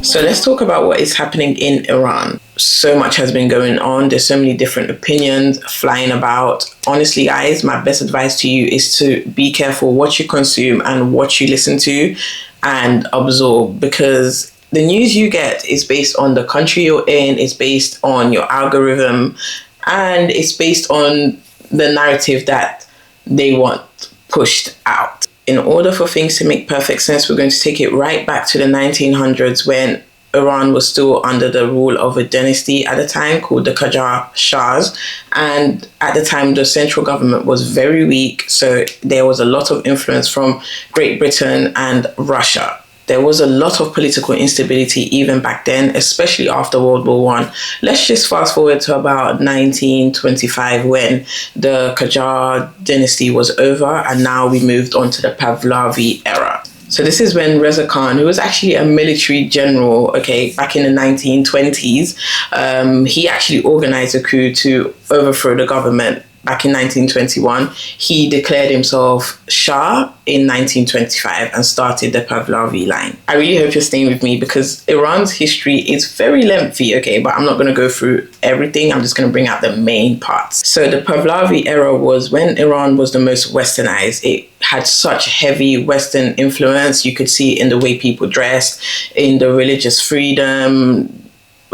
So let's talk about what is happening in Iran. So much has been going on. There's so many different opinions flying about. Honestly, guys, my best advice to you is to be careful what you consume and what you listen to and absorb, because the news you get is based on the country you're in, it's based on your algorithm, and it's based on the narrative that they want pushed out. In order for things to make perfect sense, we're going to take it right back to the 1900s when Iran was still under the rule of a dynasty at the time called the Qajar Shahs. And at the time, the central government was very weak. So there was a lot of influence from Great Britain and Russia. There was a lot of political instability even back then, especially after World War One. Let's just fast forward to about 1925 when the Qajar dynasty was over, and now we moved on to the Pahlavi era. So this is when Reza Khan, who was actually a military general, back in the 1920s, he actually organized a coup to overthrow the government. Back in 1921, he declared himself Shah in 1925 and started the Pahlavi line. I really hope you're staying with me because Iran's history is very lengthy, but I'm not going to go through everything. I'm just going to bring out the main parts. So the Pahlavi era was when Iran was the most westernized. It had such heavy Western influence. You could see it in the way people dressed, in the religious freedom.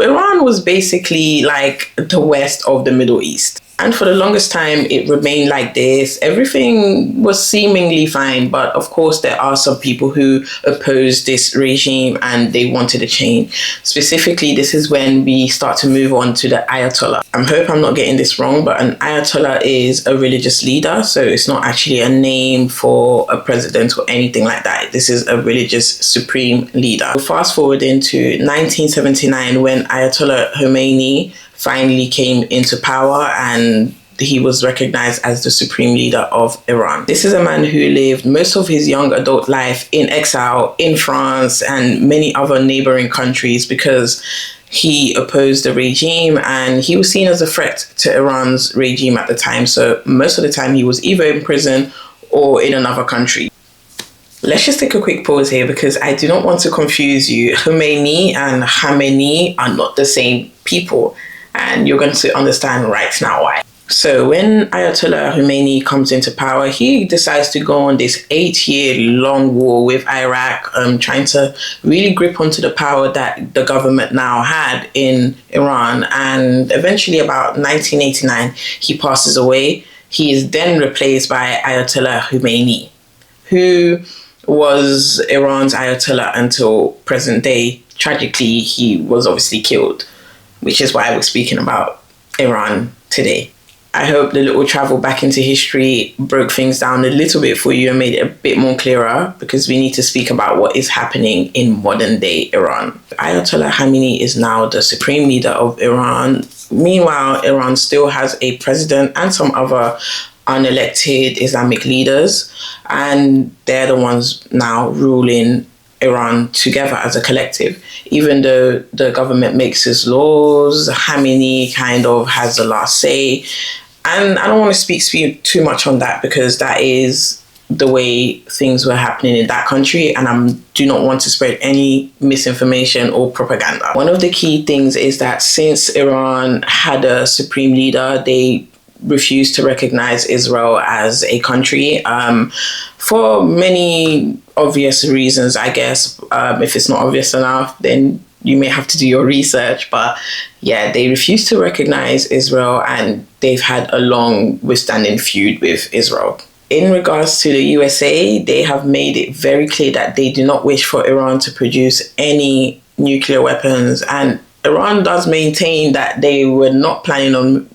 Iran was basically like the West of the Middle East. And for the longest time, it remained like this. Everything was seemingly fine. But of course, there are some people who opposed this regime and they wanted a change. Specifically, this is when we start to move on to the Ayatollah. I hope I'm not getting this wrong, but an Ayatollah is a religious leader. So it's not actually a name for a president or anything like that. This is a religious supreme leader. Fast forward into 1979 when Ayatollah Khomeini finally came into power and he was recognized as the supreme leader of Iran. This is a man who lived most of his young adult life in exile in France and many other neighboring countries because he opposed the regime and he was seen as a threat to Iran's regime at the time. So most of the time he was either in prison or in another country. Let's just take a quick pause here because I do not want to confuse you. Khomeini and Khamenei are not the same people. And you're going to understand right now why. So when Ayatollah Khomeini comes into power, he decides to go on this 8-year-long war with Iraq, trying to really grip onto the power that the government now had in Iran. And eventually, about 1989, he passes away. He is then replaced by Ayatollah Khomeini, who was Iran's Ayatollah until present day. Tragically, he was obviously killed, which is why we're speaking about Iran today. I hope the little travel back into history broke things down a little bit for you and made it a bit more clearer because we need to speak about what is happening in modern day Iran. Ayatollah Khamenei is now the supreme leader of Iran. Meanwhile, Iran still has a president and some other unelected Islamic leaders, and they're the ones now ruling Iran together as a collective. Even though the government makes its laws, Khamenei kind of has the last say. And I don't want to speak too much on that because that is the way things were happening in that country, and I do not want to spread any misinformation or propaganda. One of the key things is that since Iran had a supreme leader, they refused to recognize Israel as a country for many obvious reasons, I guess. If it's not obvious enough, then you may have to do your research. But yeah, they refused to recognize Israel and they've had a long withstanding feud with Israel. In regards to the USA, they have made it very clear that they do not wish for Iran to produce any nuclear weapons. And Iran does maintain that they were not planning on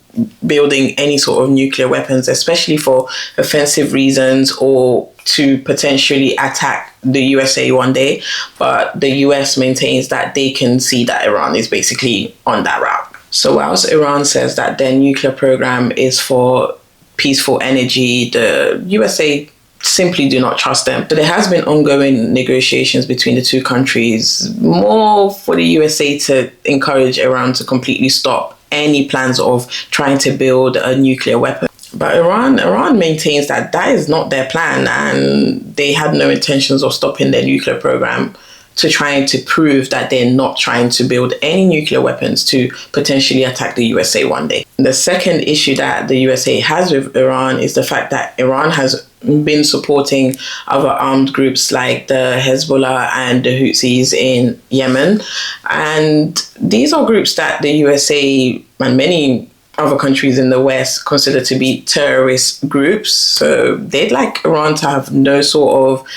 building any sort of nuclear weapons, especially for offensive reasons or to potentially attack the USA one day. But the US maintains that they can see that Iran is basically on that route. So whilst Iran says that their nuclear program is for peaceful energy, the USA simply do not trust them. So there has been ongoing negotiations between the two countries, more for the USA to encourage Iran to completely stop any plans of trying to build a nuclear weapon. But Iran maintains that that is not their plan and they had no intentions of stopping their nuclear program to trying to prove that they're not trying to build any nuclear weapons to potentially attack the USA one day. The second issue that the USA has with Iran is the fact that Iran has been supporting other armed groups like the Hezbollah and the Houthis in Yemen. And these are groups that the USA and many other countries in the West consider to be terrorist groups. So they'd like Iran to have no sort of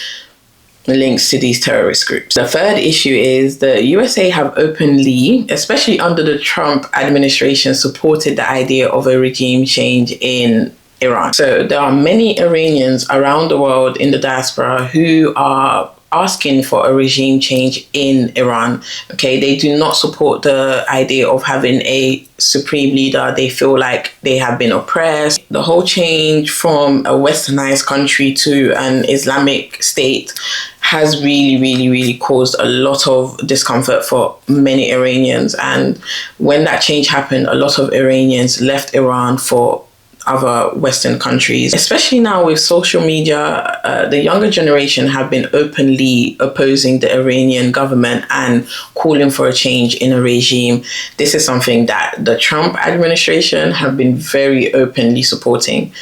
links to these terrorist groups. The third issue is the USA have openly, especially under the Trump administration, supported the idea of a regime change in Iran. So there are many Iranians around the world in the diaspora who are asking for a regime change in Iran. Okay, they do not support the idea of having a supreme leader. They feel like they have been oppressed. The whole change from a westernized country to an Islamic state has really caused a lot of discomfort for many Iranians. And when that change happened, a lot of Iranians left Iran for other Western countries. Especially now with social media, the younger generation have been openly opposing the Iranian government and calling for a change in a regime. This is something that the Trump administration have been very openly supporting.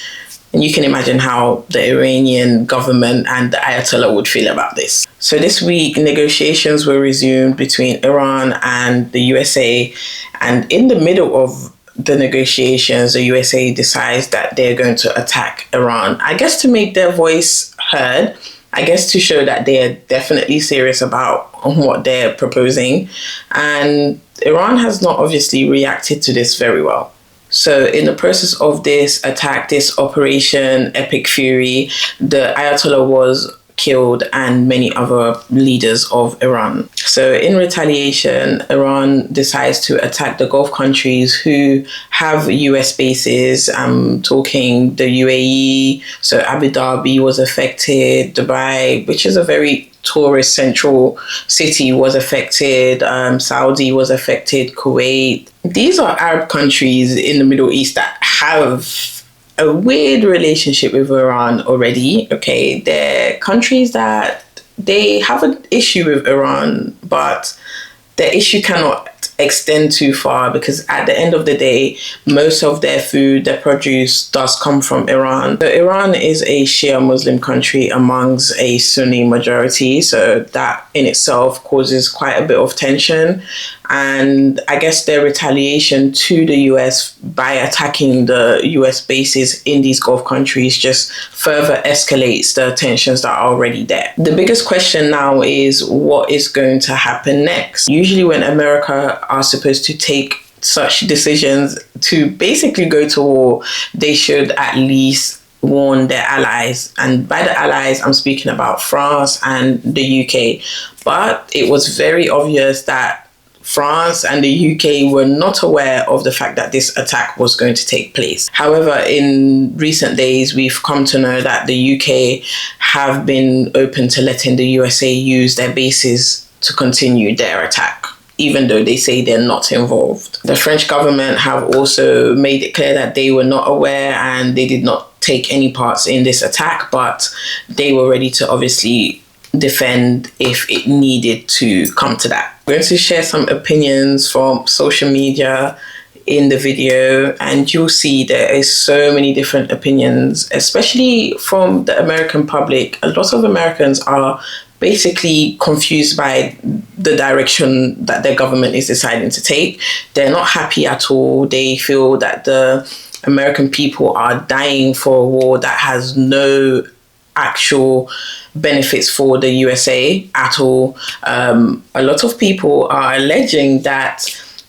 And you can imagine how the Iranian government and the Ayatollah would feel about this. So this week, negotiations were resumed between Iran and the USA. And in the middle of the negotiations, the USA decides that they're going to attack Iran. I guess to make their voice heard, I guess to show that they're definitely serious about what they're proposing. And Iran has not obviously reacted to this very well. So in the process of this attack, this Operation Epic Fury, the Ayatollah was killed and many other leaders of Iran. So in retaliation, Iran decides to attack the Gulf countries who have US bases. I'm talking the UAE, so Abu Dhabi was affected, Dubai, which is a very tourist central city, was affected, Saudi was affected, Kuwait. These are Arab countries in the Middle East that have a weird relationship with Iran already. Okay, they're countries that they have an issue with Iran, but the issue cannot extend too far because at the end of the day, most of their food, their produce does come from Iran. So Iran is a Shia Muslim country amongst a Sunni majority, so that in itself causes quite a bit of tension. And I guess their retaliation to the US by attacking the US bases in these Gulf countries just further escalates the tensions that are already there. The biggest question now is what is going to happen next? Usually when America are supposed to take such decisions to basically go to war, they should at least warn their allies. And by the allies, I'm speaking about France and the UK. But it was very obvious that France and the UK were not aware of the fact that this attack was going to take place. However, in recent days, we've come to know that the UK have been open to letting the USA use their bases to continue their attack, even though they say they're not involved. The French government have also made it clear that they were not aware and they did not take any parts in this attack, but they were ready to obviously defend if it needed to come to that. I'm going to share some opinions from social media in the video, and you'll see there is so many different opinions, especially from the American public. A lot of Americans are basically confused by the direction that their government is deciding to take. They're not happy at all. They feel that the American people are dying for a war that has no actual benefits for the USA at all. A lot of people are alleging that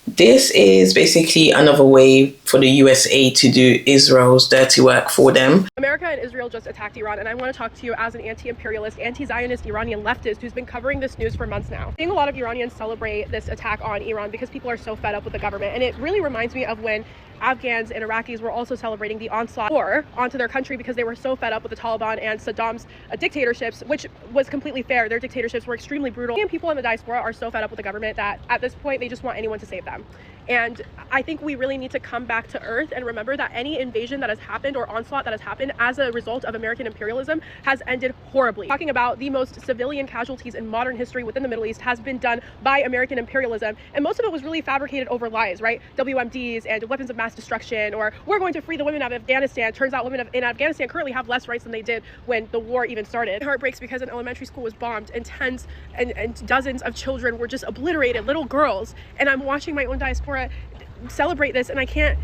this is basically another way for the USA to do Israel's dirty work for them. America and Israel just attacked Iran, and I want to talk to you as an anti-imperialist, anti-Zionist Iranian leftist who's been covering this news for months now. Seeing a lot of Iranians celebrate this attack on Iran because people are so fed up with the government, and it really reminds me of when Afghans and Iraqis were also celebrating the onslaught war onto their country because they were so fed up with the Taliban and Saddam's dictatorships, which was completely fair. Their dictatorships were extremely brutal. And people in the diaspora are so fed up with the government that at this point they just want anyone to save them. And I think we really need to come back to earth and remember that any invasion that has happened or onslaught that has happened as a result of American imperialism has ended horribly. Talking about the most civilian casualties in modern history within the Middle East has been done by American imperialism, and most of it was really fabricated over lies, right? WMDs and weapons of mass destruction, or we're going to free the women of Afghanistan. Turns out women in Afghanistan currently have less rights than they did when the war even started. My heart breaks because an elementary school was bombed and tens and dozens of children were just obliterated, little girls, and I'm watching my own diaspora celebrate this, and I can't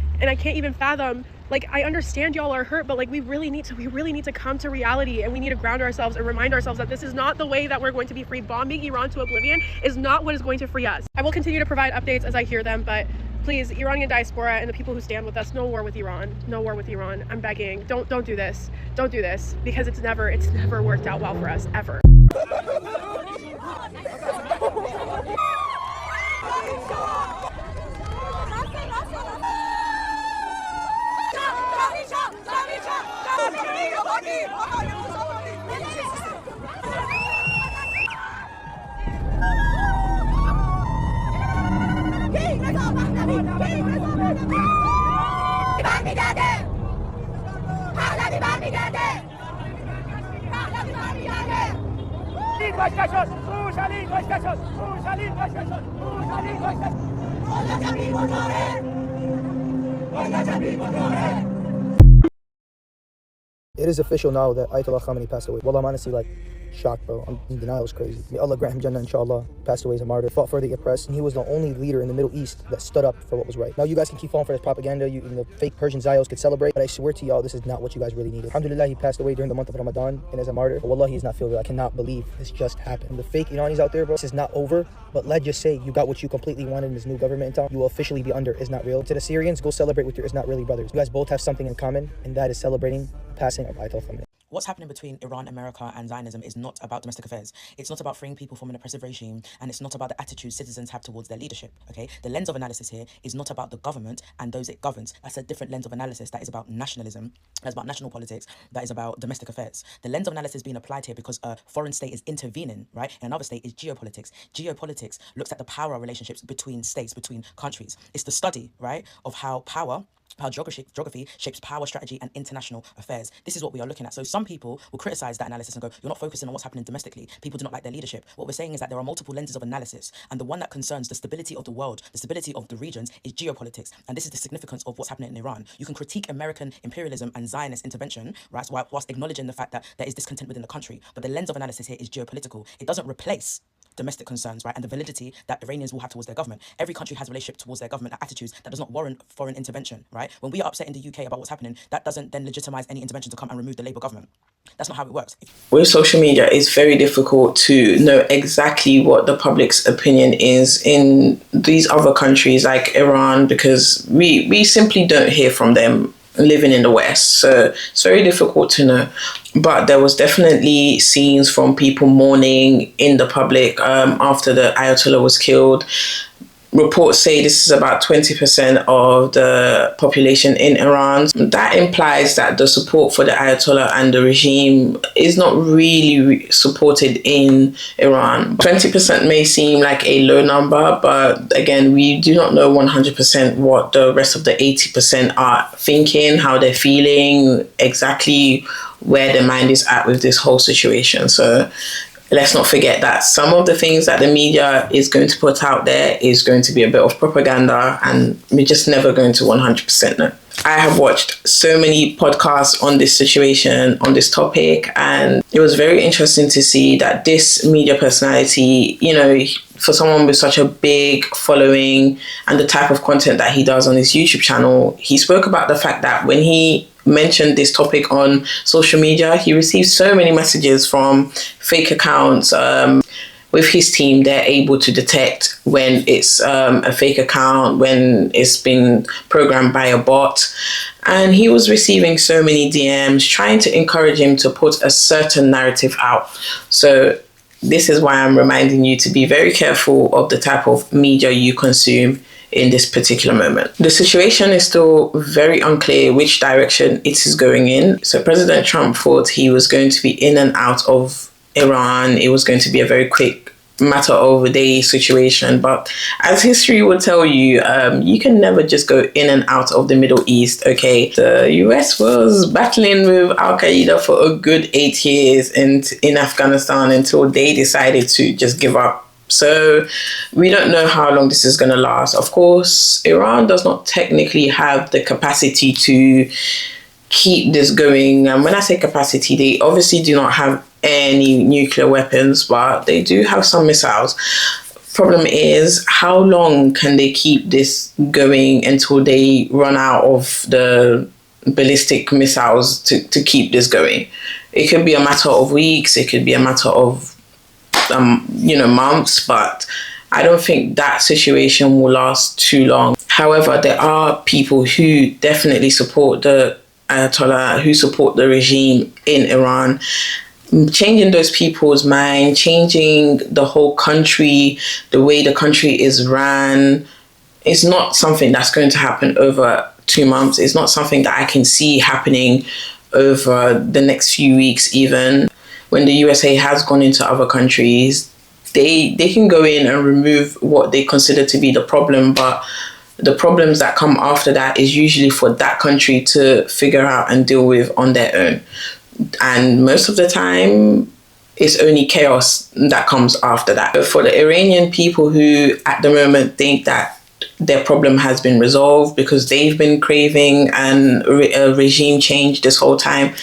even fathom. Like, I understand y'all are hurt, but like we really need to come to reality, and we need to ground ourselves and remind ourselves that this is not the way that we're going to be free. Bombing Iran to oblivion is not what is going to free us. I will continue to provide updates as I hear them, but please, Iranian diaspora and the people who stand with us, no war with Iran. No war with Iran. I'm begging. Don't do this. Don't do this, because it's never worked out well for us, ever. It is official now that Ayatollah Khamenei passed away. Well, I'm honestly like shocked, bro. I'm in denial. It's crazy. May Allah grant him Jannah, inshallah. Passed away as a martyr. Fought for the oppressed, and he was the only leader in the Middle East that stood up for what was right. Now you guys can keep falling for this propaganda. You the fake Persian Zios could celebrate, but I swear to y'all, this is not what you guys really needed. Alhamdulillah, he passed away during the month of Ramadan and as a martyr. But wallahi, he's not feel real. I cannot believe this just happened. The fake Iranis out there, bro, this is not over. But let's just say you got what you completely wanted in this new government in town. You will officially be under Is Not Real. To the Syrians, go celebrate with your Is Not Really brothers. You guys both have something in common, and that is celebrating the passing of Ayatollah Khamenei. What's happening between Iran, America, and Zionism is not about domestic affairs. It's not about freeing people from an oppressive regime, and it's not about the attitude citizens have towards their leadership, okay? The lens of analysis here is not about the government and those it governs. That's a different lens of analysis. That is about nationalism. That's about national politics. That is about domestic affairs. The lens of analysis being applied here because a foreign state is intervening, right? And another state is geopolitics. Geopolitics looks at the power relationships between states, between countries. It's the study, right, of how geography shapes power, strategy, and international affairs. This is what we are looking at. So some people will criticize that analysis and go, you're not focusing on what's happening domestically. People do not like their leadership. What we're saying is that there are multiple lenses of analysis, and the one that concerns the stability of the world, the stability of the regions, is geopolitics. And this is the significance of what's happening in Iran. You can critique American imperialism and Zionist intervention, right, whilst acknowledging the fact that there is discontent within the country. But the lens of analysis here is geopolitical. It doesn't replace domestic concerns, right, and the validity that Iranians will have towards their government. Every country has a relationship towards their government, attitudes that does not warrant foreign intervention, right? When we are upset in the UK about what's happening, that doesn't then legitimize any intervention to come and remove the Labour government. That's not how it works. With social media, it's very difficult to know exactly what the public's opinion is in these other countries like Iran, because we simply don't hear from them living in the West. So it's very difficult to know. But there was definitely scenes from people mourning in the public after the Ayatollah was killed. Reports say this is about 20% of the population in Iran. That implies that the support for the Ayatollah and the regime is not really supported in Iran. 20% may seem like a low number, but again, we do not know 100% what the rest of the 80% are thinking, how they're feeling, exactly where their mind is at with this whole situation. So let's not forget that some of the things that the media is going to put out there is going to be a bit of propaganda, and we're just never going to 100% know. I have watched so many podcasts on this situation, on this topic, and it was very interesting to see that this media personality, you know, for someone with such a big following and the type of content that he does on his YouTube channel, he spoke about the fact that when he mentioned this topic on social media, he received so many messages from fake accounts. With his team, they're able to detect when it's a fake account, when it's been programmed by a bot. And he was receiving so many DMs trying to encourage him to put a certain narrative out. So this is why I'm reminding you to be very careful of the type of media you consume in this particular moment. The situation is still very unclear which direction it is going in. So President Trump thought he was going to be in and out of Iran. It was going to be a very quick matter of a day situation. But as history will tell you, you can never just go in and out of the Middle East, okay? The US was battling with Al-Qaeda for a good 8 years in Afghanistan until they decided to just give up. So we don't know how long this is going to last. Of course, Iran does not technically have the capacity to keep this going. And when I say capacity, they obviously do not have any nuclear weapons, but they do have some missiles. Problem is, how long can they keep this going until they run out of the ballistic missiles to keep this going? It could be a matter of weeks, it could be a matter of months, but I don't think that situation will last too long. However, there are people who definitely support the Ayatollah, who support the regime in Iran. Changing those people's mind, changing the whole country, the way the country is ran, is not something that's going to happen over 2 months. It's not something that I can see happening over the next few weeks even. When the USA has gone into other countries, they can go in and remove what they consider to be the problem, but the problems that come after that is usually for that country to figure out and deal with on their own. And most of the time, it's only chaos that comes after that. But for the Iranian people who at the moment think that their problem has been resolved because they've been craving a regime change this whole time,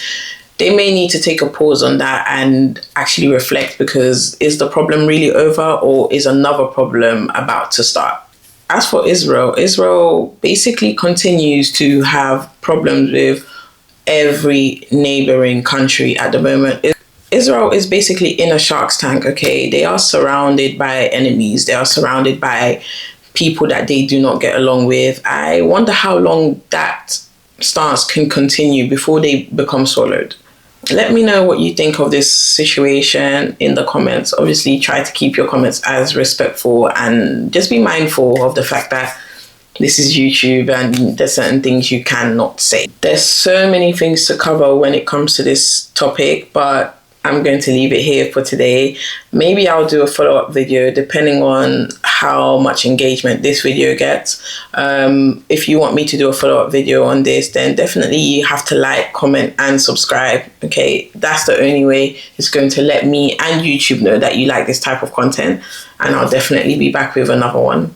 they may need to take a pause on that and actually reflect, because is the problem really over or is another problem about to start? As for Israel basically continues to have problems with every neighboring country at the moment. Israel is basically in a shark's tank, okay? They are surrounded by enemies. They are surrounded by people that they do not get along with. I wonder how long that stance can continue before they become swallowed. Let me know what you think of this situation in the comments. Obviously, try to keep your comments as respectful and just be mindful of the fact that this is YouTube and there's certain things you cannot say. There's so many things to cover when it comes to this topic, but I'm going to leave it here for today. Maybe I'll do a follow-up video depending on how much engagement this video gets. If you want me to do a follow-up video on this, then definitely you have to like, comment and subscribe. Okay, that's the only way it's going to let me and YouTube know that you like this type of content, and I'll definitely be back with another one.